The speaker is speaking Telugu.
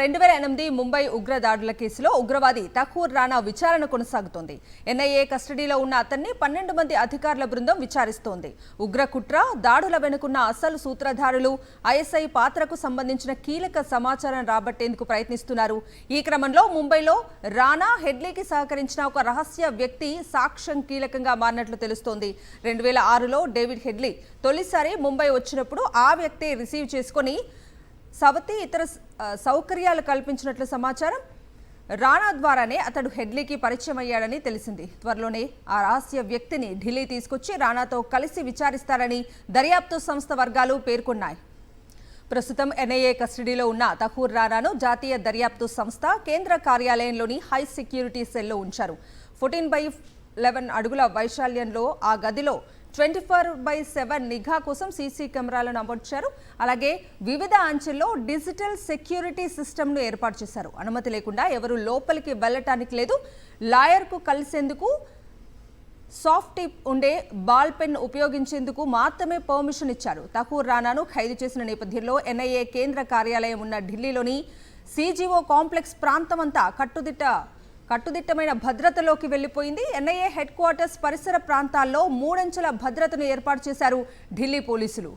2008 ముంబై ఉగ్రదాడుల కేసులో ఉగ్రవాది తఖూర్ రాణా విచారణ కొనసాగుతోంది. ఎన్ఐఏ కస్టడీలో ఉన్న అతన్ని 12 మంది అధికారుల బృందం విచారిస్తోంది. ఉగ్ర కుట్ర, దాడుల వెనుకున్న అసలు సూత్రధారులు, ఐఎస్ఐ పాత్రకు సంబంధించిన కీలక సమాచారం రాబట్టేందుకు ప్రయత్నిస్తున్నారు. ఈ క్రమంలో ముంబైలో రాణా, హెడ్లీకి సహకరించిన ఒక రహస్య వ్యక్తి సాక్ష్యం కీలకంగా మారినట్లు తెలుస్తోంది. 2006లో డేవిడ్ హెడ్లీ తొలిసారి ముంబై వచ్చినప్పుడు ఆ వ్యక్తి రిసీవ్ చేసుకుని సవతి ఇతర సౌకర్యాలు కల్పించినట్లు సమాచారం. రాణా ద్వారానే అతడు హెడ్లీకి పరిచయం అయ్యాడని తెలిసింది. త్వరలోనే ఆ రహస్య వ్యక్తిని ఢిల్లీ తీసుకొచ్చి రాణాతో కలిసి విచారిస్తారని దర్యాప్తు సంస్థ వర్గాలు పేర్కొన్నాయి. ప్రస్తుతం ఎన్ఐఏ కస్టడీలో ఉన్న తఖూర్ రాణాను జాతీయ దర్యాప్తు సంస్థ కేంద్ర కార్యాలయంలోని హై సెక్యూరిటీ సెల్లో ఉంచారు. 14x11 అడుగుల వైశాల్యంలో ఆ గదిలో 24/7 నిఘా కోసం సీసీ కెమెరాలను అమర్చారు. అలాగే వివిధ అంచెల్లో డిజిటల్ సెక్యూరిటీ సిస్టమ్ను ఏర్పాటు చేశారు. అనుమతి లేకుండా ఎవరు లోపలికి వెళ్ళటానికి లేదు. లాయర్కు కలిసేందుకు సాఫ్ట్ టిప్ ఉండే బాల్ పెన్ ఉపయోగించేందుకు మాత్రమే పర్మిషన్ ఇచ్చారు. తఖూర్ రాణాను ఖైదు చేసిన నేపథ్యంలో ఎన్ఐఏ కేంద్ర కార్యాలయం ఉన్న ఢిల్లీలోని సిజిఓ కాంప్లెక్స్ ప్రాంతమంతా కట్టుదిట్టమైన భద్రతలోకి వెళ్లిపోయింది. ఎన్ఐఏ హెడ్ క్వార్టర్స్ పరిసర ప్రాంతాల్లో 3 అంచెల భద్రతను ఏర్పాటు చేశారు ఢిల్లీ పోలీసులు.